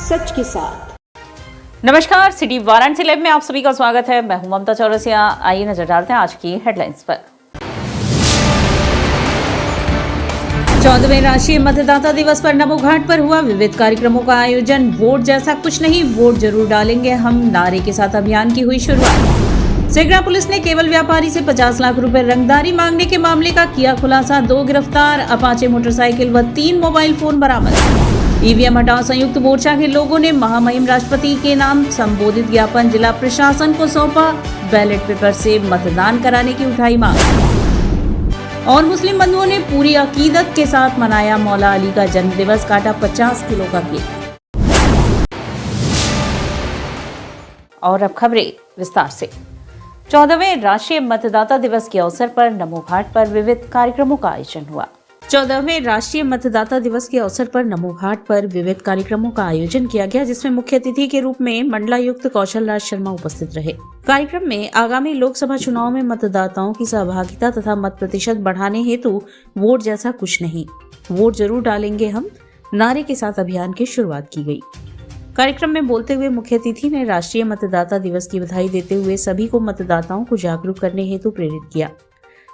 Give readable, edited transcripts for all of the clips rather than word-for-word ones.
सच के साथ। नमस्कार, सिटी वाराणसी लाइव में आप सभी का स्वागत है। मैं हूं ममता चौरसिया। आइए नजर डालते हैं आज की हेडलाइंस पर। 14वें राष्ट्रीय मतदाता दिवस पर नमो घाट पर हुआ विविध कार्यक्रमों का आयोजन। वोट जैसा कुछ नहीं, वोट जरूर डालेंगे हम नारे के साथ अभियान की हुई शुरुआत। सेगरा पुलिस ने केवल व्यापारी से 50 लाख रुपए रंगदारी मांगने के मामले का किया खुलासा। 2 गिरफ्तार, अपाचे मोटरसाइकिल व 3 मोबाइल फोन बरामद। ईवीएम हटाओ संयुक्त मोर्चा के लोगों ने महामहिम राष्ट्रपति के नाम संबोधित ज्ञापन जिला प्रशासन को सौंपा। बैलेट पेपर से मतदान कराने की उठाई मांग। और मुस्लिम बंधुओं ने पूरी अकीदत के साथ मनाया मौला अली का जन्मदिवस, काटा 50 किलो का केक। और अब खबरें विस्तार से। 14वें राष्ट्रीय मतदाता दिवस के अवसर पर नमो घाट पर विविध कार्यक्रमों का आयोजन हुआ। 14वें राष्ट्रीय मतदाता दिवस के अवसर पर नमो घाट पर विविध कार्यक्रमों का आयोजन किया गया, जिसमें मुख्य अतिथि के रूप में मंडलायुक्त कौशल राज शर्मा उपस्थित रहे। कार्यक्रम में आगामी लोकसभा चुनाव में मतदाताओं की सहभागिता तथा मत प्रतिशत बढ़ाने हेतु वोट जैसा कुछ नहीं, वोट जरूर डालेंगे हम नारे के साथ अभियान की शुरुआत की गई। कार्यक्रम में बोलते हुए मुख्य अतिथि ने राष्ट्रीय मतदाता दिवस की बधाई देते हुए सभी को मतदाताओं को जागरूक करने हेतु प्रेरित किया।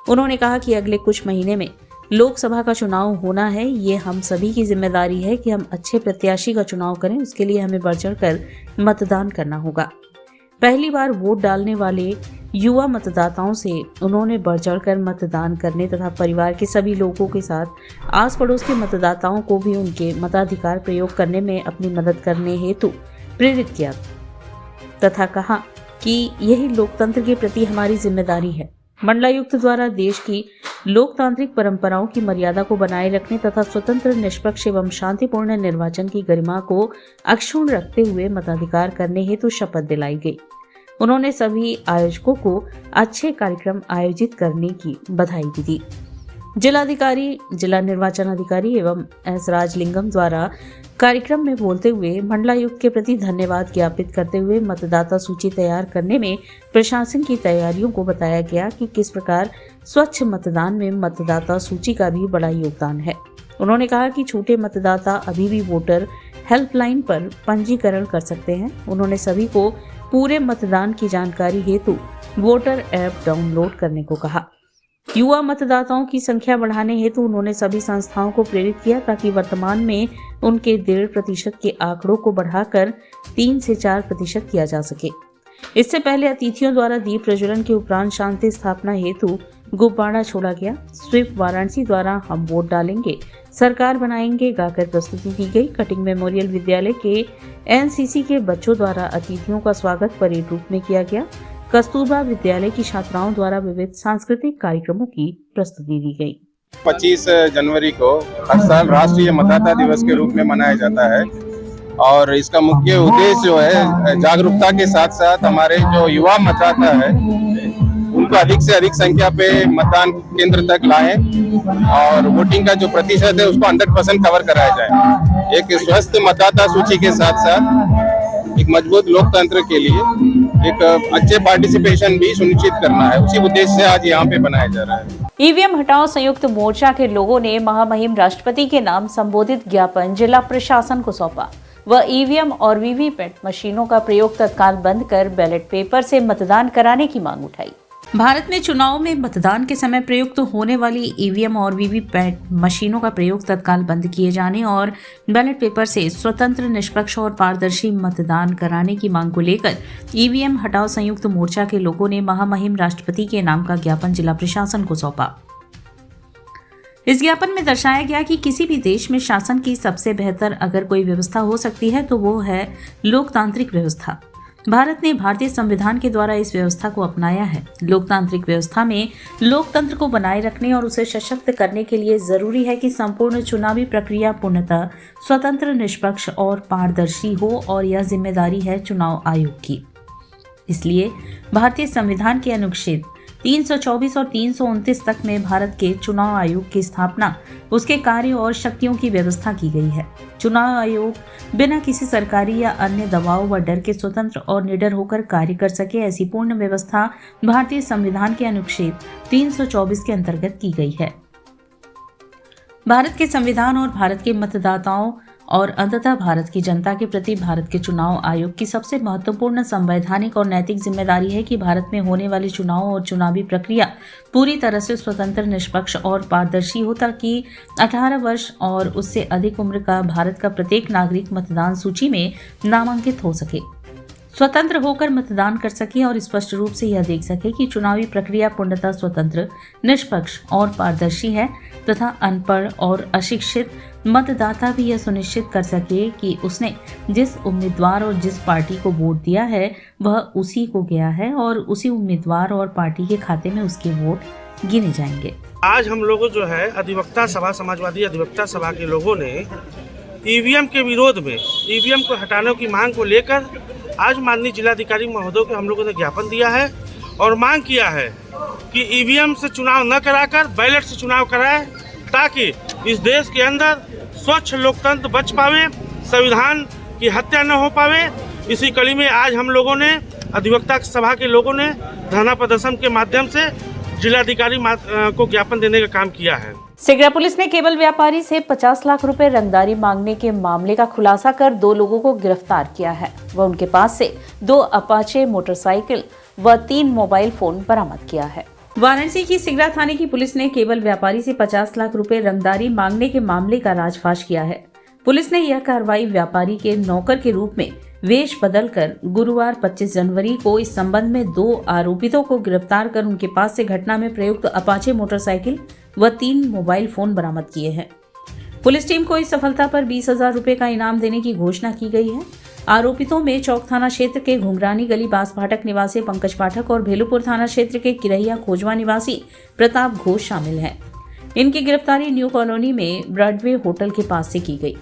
उन्होंने कहा कि अगले कुछ महीने में लोकसभा का चुनाव होना है। ये हम सभी की जिम्मेदारी है कि हम अच्छे प्रत्याशी का चुनाव करें। उसके लिए हमें बढ़ चढ़कर मतदान करना होगा। पहली बार वोट डालने वाले युवा मतदाताओं से उन्होंने बढ़ चढ़कर मतदान करने तथा परिवार के सभी लोगों के साथ आस पड़ोस के मतदाताओं को भी उनके मताधिकार प्रयोग करने में अपनी मदद करने हेतु प्रेरित किया तथा कहा कि यही लोकतंत्र के प्रति हमारी जिम्मेदारी है। मंडलायुक्त द्वारा देश की लोकतांत्रिक परंपराओं की मर्यादा को बनाए रखने तथा स्वतंत्र, निष्पक्ष एवं शांतिपूर्ण निर्वाचन की गरिमा को अक्षुण्ण रखते हुए मताधिकार करने हेतु शपथ दिलाई गई। उन्होंने सभी आयोजकों को अच्छे कार्यक्रम आयोजित करने की बधाई भी दी। जिलाधिकारी, जिला निर्वाचन अधिकारी एवं एस राजलिंगम द्वारा कार्यक्रम में बोलते हुए मंडलायुक्त के प्रति धन्यवाद ज्ञापित करते हुए मतदाता सूची तैयार करने में प्रशासन की तैयारियों को बताया गया कि किस प्रकार स्वच्छ मतदान में मतदाता सूची का भी बड़ा योगदान है। उन्होंने कहा कि छूटे मतदाता अभी भी वोटर हेल्पलाइन पर पंजीकरण कर सकते हैं। उन्होंने सभी को पूरे मतदान की जानकारी हेतु वोटर ऐप डाउनलोड करने को कहा। युवा मतदाताओं की संख्या बढ़ाने हेतु उन्होंने सभी संस्थाओं को प्रेरित किया ताकि वर्तमान में उनके 1.5% के आंकड़ों को बढ़ाकर 3 से 4% किया जा सके। इससे पहले अतिथियों द्वारा दीप प्रज्वलन के उपरांत शांति स्थापना हेतु गुब्बारा छोड़ा गया। स्वीप वाराणसी द्वारा हम वोट डालेंगे, सरकार बनाएंगे गाकर प्रस्तुति की गई। कटिंग मेमोरियल विद्यालय के एनसीसी के बच्चों द्वारा अतिथियों का स्वागत परेड रूप में किया गया। कस्तूरबा विद्यालय की छात्राओं द्वारा विविध सांस्कृतिक कार्यक्रमों की प्रस्तुति दी गई। 25 जनवरी को हर साल राष्ट्रीय मतदाता दिवस के रूप में मनाया जाता है और इसका मुख्य उद्देश्य जो है जागरूकता के साथ साथ हमारे जो युवा मतदाता है उनको अधिक से अधिक संख्या पे मतदान केंद्र तक लाएं और वोटिंग का जो प्रतिशत है उसको 100% कवर कराया जाए। एक स्वस्थ मतदाता सूची के साथ साथ एक मजबूत लोकतंत्र के लिए एक अच्छे पार्टिसिपेशन भी सुनिश्चित करना है। उसी उद्देश्य से आज यहाँ पे बनाया जा रहा है। ईवीएम हटाओ संयुक्त मोर्चा के लोगों ने महामहिम राष्ट्रपति के नाम संबोधित ज्ञापन जिला प्रशासन को सौंपा व ईवीएम और वीवीपैट मशीनों का प्रयोग तत्काल बंद कर बैलेट पेपर से मतदान कराने की मांग उठाई। भारत में चुनाव में मतदान के समय प्रयुक्त होने वाली ईवीएम और वीवीपैट मशीनों का प्रयोग तत्काल बंद किए जाने और बैलेट पेपर से स्वतंत्र, निष्पक्ष और पारदर्शी मतदान कराने की मांग को लेकर ईवीएम हटाओ संयुक्त मोर्चा के लोगों ने महामहिम राष्ट्रपति के नाम का ज्ञापन जिला प्रशासन को सौंपा। इस ज्ञापन में दर्शाया गया कि किसी भी देश में शासन की सबसे बेहतर अगर कोई व्यवस्था हो सकती है तो वो है लोकतांत्रिक व्यवस्था। भारत ने भारतीय संविधान के द्वारा इस व्यवस्था को अपनाया है। लोकतांत्रिक व्यवस्था में लोकतंत्र को बनाए रखने और उसे सशक्त करने के लिए जरूरी है कि संपूर्ण चुनावी प्रक्रिया पूर्णतः स्वतंत्र, निष्पक्ष और पारदर्शी हो और यह जिम्मेदारी है चुनाव आयोग की। इसलिए भारतीय संविधान के अनुच्छेद 324 और 329 तक में भारत के चुनाव आयोग की स्थापना, उसके कार्य और शक्तियों की व्यवस्था की गई है। चुनाव आयोग बिना किसी सरकारी या अन्य दबाव व डर के स्वतंत्र और निडर होकर कार्य कर सके, ऐसी पूर्ण व्यवस्था भारतीय संविधान के अनुच्छेद 324 के अंतर्गत की गई है। भारत के संविधान और भारत के मतदाताओं और अंततः भारत की जनता के प्रति भारत के चुनाव आयोग की सबसे महत्वपूर्ण संवैधानिक और नैतिक जिम्मेदारी है कि भारत में होने वाले चुनाव और चुनावी प्रक्रिया पूरी तरह से स्वतंत्र, निष्पक्ष और पारदर्शी हो ताकि 18 वर्ष और उससे अधिक उम्र का भारत का प्रत्येक नागरिक मतदान सूची में नामांकित हो सके, स्वतंत्र होकर मतदान कर सके और स्पष्ट रूप से यह देख सके कि चुनावी प्रक्रिया पूर्णतः स्वतंत्र, निष्पक्ष और पारदर्शी है तथा अनपढ़ और अशिक्षित मतदाता भी यह सुनिश्चित कर सके कि उसने जिस उम्मीदवार और जिस पार्टी को वोट दिया है वह उसी को गया है और उसी उम्मीदवार और पार्टी के खाते में उसके वोट गिने जाएंगे। आज हम लोगों जो है अधिवक्ता सभा, समाजवादी अधिवक्ता सभा के लोगों ने ईवीएम के विरोध में ईवीएम को हटाने की मांग को लेकर आज माननीय जिलाधिकारी महोदय को हम लोगों ने ज्ञापन दिया है और मांग किया है कि ईवीएम से चुनाव न कराकर बैलेट से चुनाव कराए ताकि इस देश के अंदर स्वच्छ लोकतंत्र बच पावे, संविधान की हत्या न हो पावे। इसी कड़ी में आज हम लोगों ने अधिवक्ता सभा के लोगों ने धरना प्रदर्शन के माध्यम से जिलाधिकारी को ज्ञापन देने का काम किया है। सिगरा पुलिस ने केबल व्यापारी से 50 लाख रुपए रंगदारी मांगने के मामले का खुलासा कर 2 लोगों को गिरफ्तार किया है। वह उनके पास से 2 अपाचे मोटरसाइकिल व 3 मोबाइल फोन बरामद किया है। वाराणसी की सिगरा थाने की पुलिस ने केबल व्यापारी से 50 लाख रुपए रंगदारी मांगने के मामले का राजफाश किया है। पुलिस ने यह कार्रवाई व्यापारी के नौकर के रूप में वेश बदलकर गुरुवार 25 जनवरी को इस संबंध में 2 आरोपितों को गिरफ्तार कर उनके पास से घटना में प्रयुक्त अपाचे मोटरसाइकिल व 3 मोबाइल फोन बरामद किए हैं। पुलिस टीम को इस सफलता पर 20,000 रुपए का इनाम देने की घोषणा की गई है। आरोपितों में चौक थाना क्षेत्र के घुंघरानी गली बास फाटक निवासी पंकज पाठक और भेलुपुर थाना क्षेत्र के किरैया खोजवा निवासी प्रताप घोष शामिल हैं। इनकी गिरफ्तारी न्यू कॉलोनी में ब्रॉडवे होटल के पास से की गई।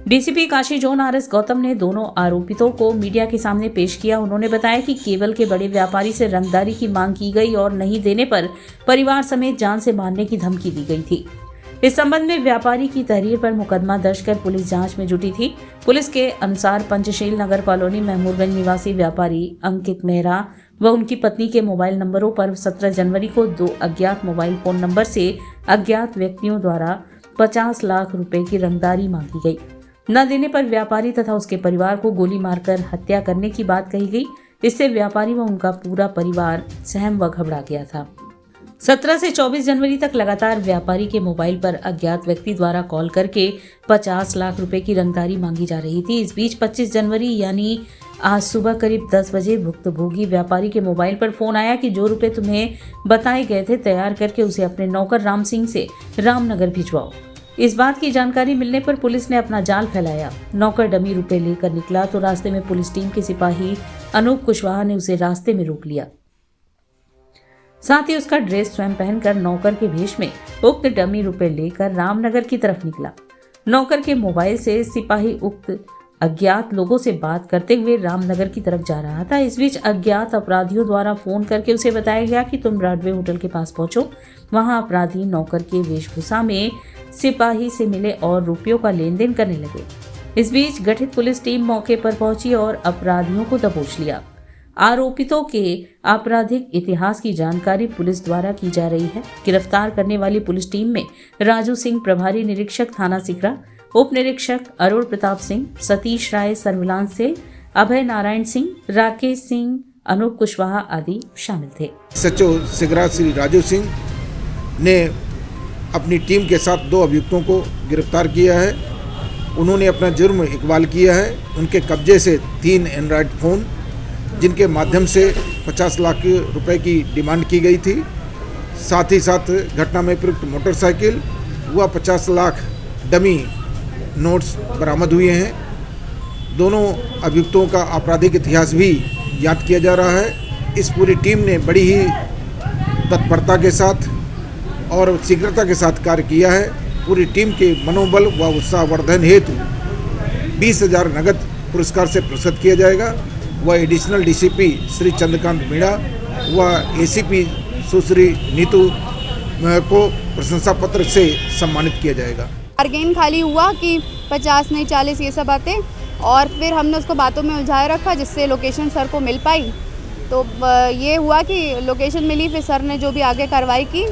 DCP Kashi zone RS Gautam ने दोनों आरोपितों को मीडिया के सामने पेश किया। उन्होंने बताया कि केबल के बड़े व्यापारी से रंगदारी की मांग की गई और नहीं देने पर परिवार समेत जान से मारने की धमकी दी गई थी। इस संबंध में व्यापारी की तहरीर पर मुकदमा दर्ज कर पुलिस जांच में जुटी थी। पुलिस के अनुसार पंचशील नगर कॉलोनी महमूदगंज निवासी व्यापारी अंकित मेहरा व उनकी पत्नी के मोबाइल नंबरों पर 17 जनवरी को 2 अज्ञात मोबाइल फोन नंबर से अज्ञात व्यक्तियों द्वारा 50 लाख रुपए की रंगदारी मांगी गई। न देने पर व्यापारी तथा उसके परिवार को गोली मारकर हत्या करने की बात कही गई। इससे व्यापारी व उनका पूरा परिवार सहम व घबरा गया था। 17 से 24 जनवरी तक लगातार व्यापारी के मोबाइल पर अज्ञात व्यक्ति द्वारा कॉल करके 50 लाख रुपए की रंगदारी मांगी जा रही थी। इस बीच 25 जनवरी यानी आज सुबह करीब 10 बजे भुक्तभोगी व्यापारी के मोबाइल पर फोन आया कि जो रुपए तुम्हें बताए गए थे तैयार करके उसे अपने नौकर राम सिंह से रामनगर भिजवाओ। इस बात की जानकारी मिलने पर पुलिस ने अपना जाल फैलाया। नौकर डमी रुपए लेकर निकला तो रास्ते में पुलिस टीम के सिपाही अनूप कुशवाहा ने उसे रास्ते में रोक लिया। साथ ही उसका ड्रेस स्वयं पहनकर नौकर के भेष में उक्त डमी रुपए लेकर रामनगर की तरफ निकला। नौकर के मोबाइल से सिपाही उक्त अज्ञात लोगों से बात करते हुए रामनगर की तरफ जा रहा था। इस बीच अज्ञात अपराधियों द्वारा फोन करके उसे बताया गया कि तुम ब्रॉडवे होटल के पास पहुंचो। वहां अपराधी नौकर के वेशभूषा में सिपाही से मिले और रुपयों का लेन देन करने लगे। इस बीच गठित पुलिस टीम मौके पर पहुंची और अपराधियों को दबोच लिया। आरोपितों के आपराधिक इतिहास की जानकारी पुलिस द्वारा की जा रही है। गिरफ्तार करने वाली पुलिस टीम में राजू सिंह प्रभारी निरीक्षक थाना सिकरा, उप निरीक्षक अरुण प्रताप सिंह, सतीश राय सर्विलांस से, अभय नारायण सिंह, राकेश सिंह, अनूप कुशवाहा आदि शामिल थे। सचो सिगरा श्री राजू सिंह ने अपनी टीम के साथ 2 अभियुक्तों को गिरफ्तार किया है। उन्होंने अपना जुर्म इकबाल किया है। उनके कब्जे से 3 एंड्रॉयड फ़ोन जिनके माध्यम से 50 लाख रुपए की डिमांड की गई थी, साथ ही साथ घटना में प्रयुक्त मोटरसाइकिल व 50 लाख डमी नोट्स बरामद हुए हैं। दोनों अभियुक्तों का आपराधिक इतिहास भी ज्ञात किया जा रहा है। इस पूरी टीम ने बड़ी ही तत्परता के साथ और शीघ्रता के साथ कार्य किया है। पूरी टीम के मनोबल व उत्साहवर्धन हेतु 20,000 नगद पुरस्कार से पुरस्कृत किया जाएगा। व एडिशनल डीसीपी श्री चंद्रकांत मीणा व एसीपी सुश्री नीतू को प्रशंसा पत्र से सम्मानित किया जाएगा। बार्गेन खाली हुआ कि 50 नहीं 40 ये सब बातें, और फिर हमने उसको बातों में उलझाए रखा जिससे लोकेशन सर को मिल पाई। तो ये हुआ कि लोकेशन मिली, फिर सर ने जो भी आगे कार्रवाई की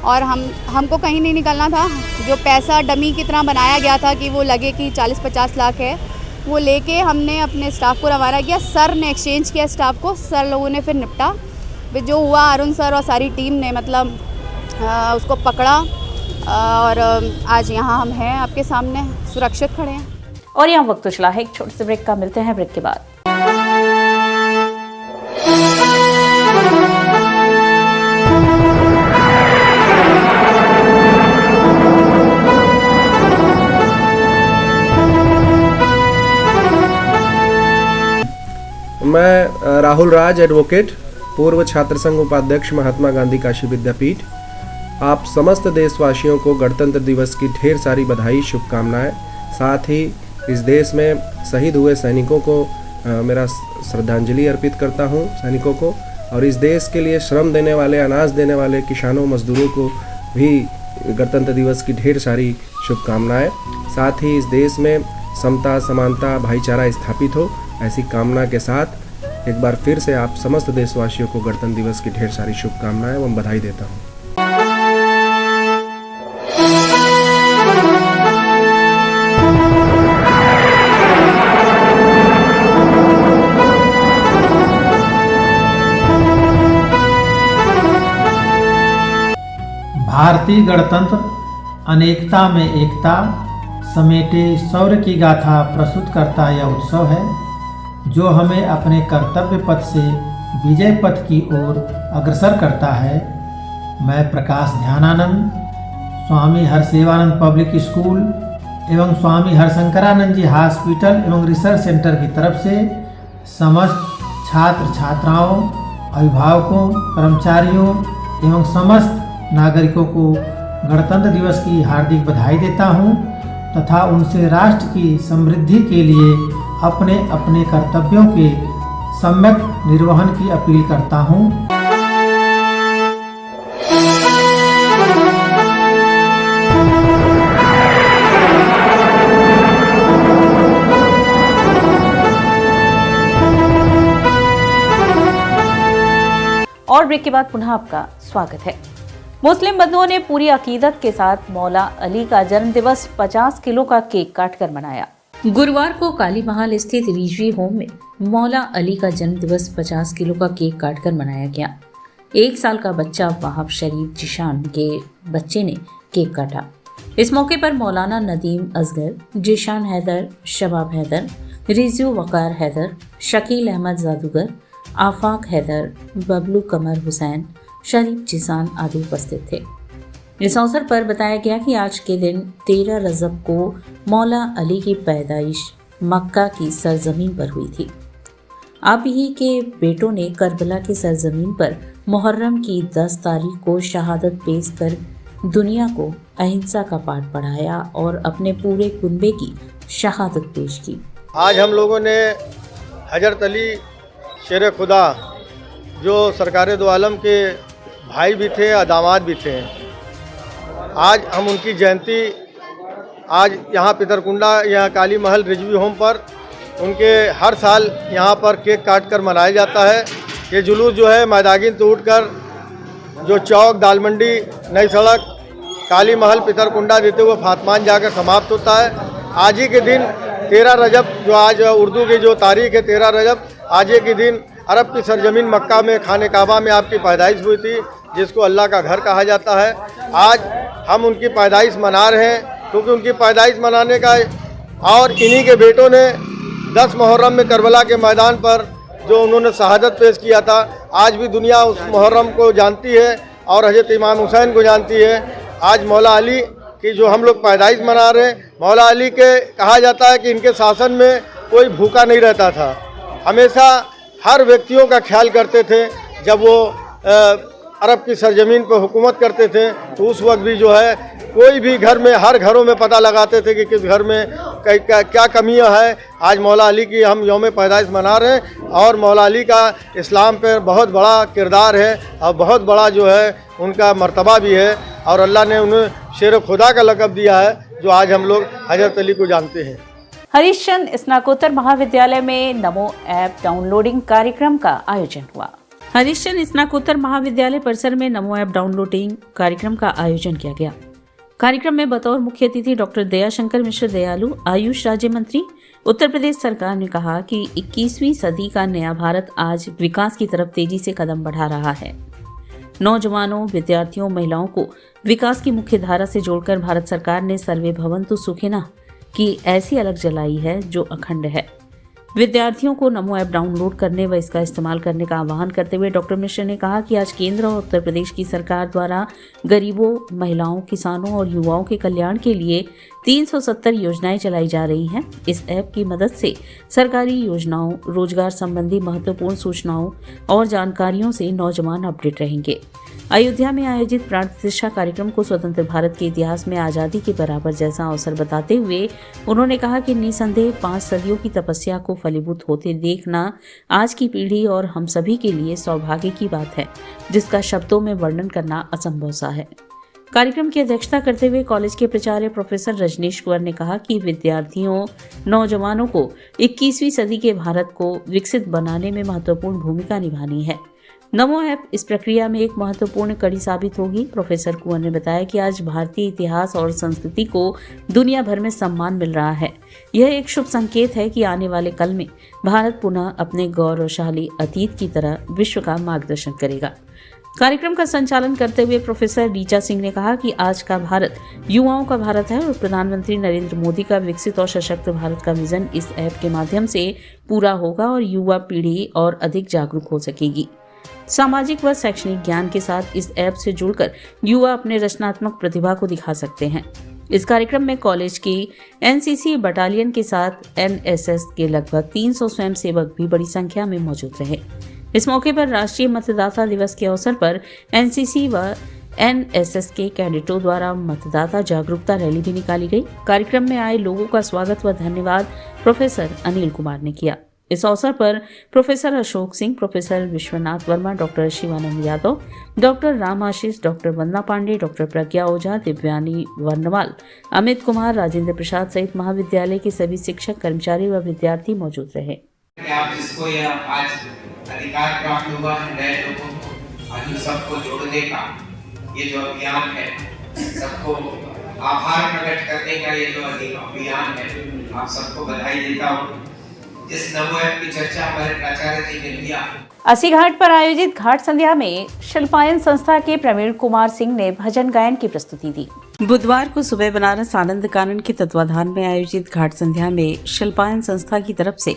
और हमको कहीं नहीं निकलना था। जो पैसा डमी की तरह बनाया गया था कि वो लगे कि 40-50 लाख है, वो लेके हमने अपने स्टाफ को रवाना किया। सर ने एक्सचेंज किया स्टाफ को, सर लोगों ने फिर निपटा। फिर जो हुआ, अरुण सर और सारी टीम ने मतलब उसको पकड़ा और आज यहाँ हम हैं आपके सामने सुरक्षित खड़े हैं। और यहाँ वक्त तो चला है एक छोटे से ब्रेक का, मिलते हैं ब्रेक के बाद। मैं राहुल राज एडवोकेट, पूर्व छात्र संघ उपाध्यक्ष, महात्मा गांधी काशी विद्यापीठ, आप समस्त देशवासियों को गणतंत्र दिवस की ढेर सारी बधाई, शुभकामनाएं। साथ ही इस देश में शहीद हुए सैनिकों को मेरा श्रद्धांजलि अर्पित करता हूं, सैनिकों को। और इस देश के लिए श्रम देने वाले, अनाज देने वाले किसानों, मजदूरों को भी गणतंत्र दिवस की ढेर सारी शुभकामनाएं। साथ ही इस देश में समता, समानता, भाईचारा स्थापित हो, ऐसी कामना के साथ एक बार फिर से आप समस्त देशवासियों को गणतंत्र दिवस की ढेर सारी शुभकामनाएं एवं बधाई देता हूं। भारतीय गणतंत्र अनेकता में एकता समेटे शौर्य की गाथा प्रस्तुत करता यह उत्सव है, जो हमें अपने कर्तव्य पथ से विजय पथ की ओर अग्रसर करता है। मैं प्रकाश ध्यानानंद, स्वामी हरसेवानंद पब्लिक स्कूल एवं स्वामी हरशंकरानंद जी हॉस्पिटल एवं रिसर्च सेंटर की तरफ से समस्त छात्र छात्राओं, अभिभावकों, कर्मचारियों एवं समस्त नागरिकों को गणतंत्र दिवस की हार्दिक बधाई देता हूं तथा उनसे राष्ट्र की समृद्धि के लिए अपने अपने कर्तव्यों के सम्यक निर्वहन की अपील करता हूं। और ब्रेक के बाद पुनः आपका स्वागत है। मुस्लिम बंधुओं ने पूरी अकीदत के साथ मौला अली का जन्मदिवस 50 किलो का केक काटकर मनाया। गुरुवार को काली महल स्थित रिजवी होम में मौला अली का जन्मदिवस 50 किलो का केक काटकर मनाया गया। 1 साल का बच्चा वहाब शरीफ जिशान के बच्चे ने केक काटा। इस मौके पर मौलाना नदीम असगर, जिशान हैदर, शबाब हैदर, रिजू वकार हैदर, शकील अहमद जादूगर, आफाक हैदर, बबलू कमर हुसैन, शरीफ जिसान आदि उपस्थित थे। इस अवसर पर बताया गया कि आज के दिन 13 रजब को मौला अली की पैदाइश मक्का की सरजमीन पर हुई थी। आप ही के बेटों ने करबला की सरजमीन पर मुहर्रम की 10 तारीख को शहादत पेश कर दुनिया को अहिंसा का पाठ पढ़ाया और अपने पूरे कुनबे की शहादत पेश की। आज हम लोगों ने हजरत अली शेर खुदा, जो सरकार दो आलम के भाई भी थे और दामाद भी थे, आज हम उनकी जयंती आज यहाँ पितरकुंडा, यहाँ काली महल रिजवी होम पर उनके हर साल यहाँ पर केक काट कर मनाया जाता है। ये जुलूस जो है मैदागिन तो उठकर जो चौक, दाल मंडी, नई सड़क, काली महल, पितरकुंडा देते हुए फातमान जाकर समाप्त होता है। आज ही के दिन 13 रजब, जो आज उर्दू की जो तारीख है 13 रजब, आज ही के दिन अरब की सरजमीन मक्का में खाने काबा में आपकी पैदाइश हुई थी, जिसको अल्लाह का घर कहा जाता है। आज हम उनकी पैदाइश मना रहे हैं क्योंकि उनकी पैदाइश मनाने का और इन्हीं के बेटों ने 10 मुहर्रम में करबला के मैदान पर जो उन्होंने शहादत पेश किया था, आज भी दुनिया उस मुहर्रम को जानती है और हज़रत इमाम हुसैन को जानती है। आज मौला अली की जो हम लोग पैदाइश मना रहे हैं, मौला अली के कहा जाता है कि इनके शासन में कोई भूखा नहीं रहता था, हमेशा हर व्यक्तियों का ख्याल करते थे। जब वो अरब की सरजमीन पर हुकूमत करते थे तो उस वक्त भी जो है कोई भी घर में, हर घरों में पता लगाते थे कि किस घर में क्या कमियां हैं। आज मौला अली की हम यौम पैदाइश मना रहे हैं और मौला अली का इस्लाम पर बहुत बड़ा किरदार है और बहुत बड़ा जो है उनका मर्तबा भी है और अल्लाह ने उन्हें शेर खुदा का लक़ब दिया है, जो आज हम लोग हज़रत अली को जानते हैं। हरीशचंद स्नातकोत्तर महाविद्यालय में नमो ऐप डाउनलोडिंग कार्यक्रम का आयोजन हुआ। हरिश्चंद्र स्नातकोत्तर महाविद्यालय परिसर में नमो ऐप डाउनलोडिंग कार्यक्रम का आयोजन किया गया। कार्यक्रम में बतौर मुख्य अतिथि डॉक्टर दयाशंकर मिश्र दयालु, आयुष राज्य मंत्री, उत्तर प्रदेश सरकार ने कहा कि 21वीं सदी का नया भारत आज विकास की तरफ तेजी से कदम बढ़ा रहा है। नौजवानों, विद्यार्थियों, महिलाओं को विकास की मुख्य धारा से जोड़कर भारत सरकार ने सर्वे भवन्तु सुखिनः की ऐसी अलग जलाई है जो अखंड है। विद्यार्थियों को नमो ऐप डाउनलोड करने व इसका इस्तेमाल करने का आह्वान करते हुए डॉक्टर मिश्र ने कहा कि आज केंद्र और उत्तर प्रदेश की सरकार द्वारा गरीबों, महिलाओं, किसानों और युवाओं के कल्याण के लिए 370 योजनाएं चलाई जा रही हैं। इस ऐप की मदद से सरकारी योजनाओं, रोजगार संबंधी महत्वपूर्ण सूचनाओं और जानकारियों से नौजवान अपडेट रहेंगे। अयोध्या में आयोजित प्राण प्रतिष्ठा कार्यक्रम को स्वतंत्र भारत के इतिहास में आज़ादी के बराबर जैसा अवसर बताते हुए उन्होंने कहा कि निसंदेह 5 सदियों की तपस्या को फलीभूत होते देखना आज की पीढ़ी और हम सभी के लिए सौभाग्य की बात है, जिसका शब्दों में वर्णन करना असंभव सा है। कार्यक्रम की अध्यक्षता करते हुए कॉलेज के प्राचार्य प्रोफेसर रजनीश कुंवर ने कहा कि विद्यार्थियों, नौजवानों को 21वीं सदी के भारत को विकसित बनाने में महत्वपूर्ण भूमिका निभानी है। नमो ऐप इस प्रक्रिया में एक महत्वपूर्ण कड़ी साबित होगी। प्रोफेसर कुंवर ने बताया कि आज भारतीय इतिहास और संस्कृति को दुनिया भर में सम्मान मिल रहा है। यह एक शुभ संकेत है कि आने वाले कल में भारत पुनः अपने गौरवशाली अतीत की तरह विश्व का मार्गदर्शन करेगा। कार्यक्रम का संचालन करते हुए प्रोफेसर रीचा सिंह ने कहा कि आज का भारत युवाओं का भारत है और प्रधानमंत्री नरेंद्र मोदी का विकसित और सशक्त भारत का विजन इस ऐप के माध्यम से पूरा होगा और युवा पीढ़ी और अधिक जागरूक हो सकेगी। सामाजिक व शैक्षणिक ज्ञान के साथ इस ऐप से जुड़कर युवा अपने रचनात्मक प्रतिभा को दिखा सकते हैं। इस कार्यक्रम में कॉलेज की एनसीसी बटालियन के साथ एनएसएस के लगभग 300 स्वयंसेवक भी बड़ी संख्या में मौजूद रहे। इस मौके पर राष्ट्रीय मतदाता दिवस के अवसर पर एनसीसी व एनएसएस के कैडेटों द्वारा मतदाता जागरूकता रैली भी निकाली गई। कार्यक्रम में आए लोगों का स्वागत व धन्यवाद प्रोफेसर अनिल कुमार ने किया। इस अवसर पर professor Ashok Singh, professor Vishwanath Verma, doctor Shivanand Yadav, doctor Ram Ashish, doctor Vandana Pandey, doctor Pragya Ojha, Divyani Barnwal, Amit Kumar, Rajendra Prasad सहित महाविद्यालय के सभी शिक्षक, कर्मचारी व विद्यार्थी मौजूद रहे। आप जिसको यह आज अधिकार प्राप्त हुआ है नए लोगों को, आज सबको जोड़ने का ये जो अभियान है, सबको आभार प्रकट करने का ये जो अभियान है, आप सबको बधाई देता हूँ। इस नमो ऐप की चर्चा हमारे प्राचार्य जी ने किया। अस्सी घाट पर आयोजित घाट संध्या में शिल्पायन संस्था के प्रवीण कुमार सिंह ने भजन गायन की प्रस्तुति दी। बुधवार को सुबह बनारस आनंद कानन के तत्वाधान में आयोजित घाट संध्या में शिल्पायन संस्था की तरफ से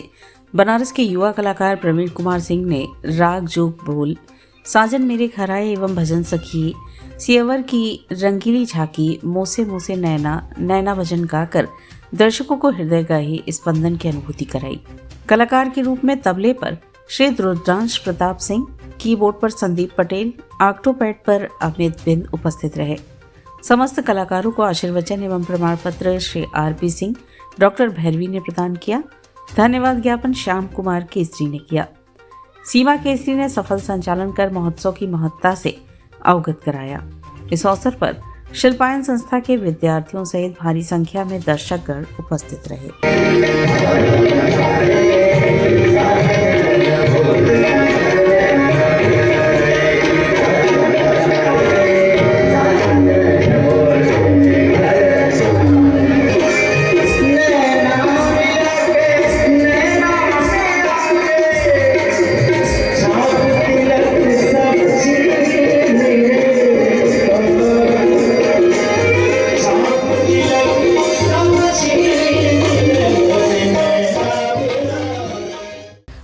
बनारस के युवा कलाकार प्रवीण कुमार सिंह ने राग जोग बोल, साजन मेरे खराए एवं भजन सखी, सियवर की रंगीली झांकी, मोसे मोसे नैना, नैना भजन गाकर दर्शकों को हृदयगाही स्पंदन की अनुभूति कराई। कलाकार के रूप में तबले पर श्री रुद्रांश प्रताप सिंह, कीबोर्ड पर संदीप पटेल, ऑक्टोपैड पर अमित बिंद उपस्थित रहे। समस्त कलाकारों को आशीर्वचन एवं प्रमाण पत्र श्री आरपी सिंह, डॉक्टर भैरवी ने प्रदान किया। धन्यवाद ज्ञापन श्याम कुमार केसरी ने किया। सीमा केसरी ने सफल संचालन कर महोत्सव की महत्ता से अवगत कराया। इस अवसर पर शिल्पायन संस्था के विद्यार्थियों सहित भारी संख्या में दर्शकगण उपस्थित रहे।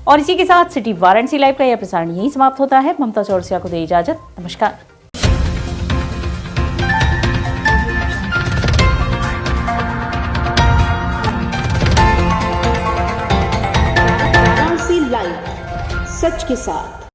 और इसी के साथ सिटी वाराणसी लाइव का यह प्रसारण यहीं समाप्त होता है। ममता चौरसिया को दे इजाजत। नमस्कार। वाराणसी लाइव, सच के साथ।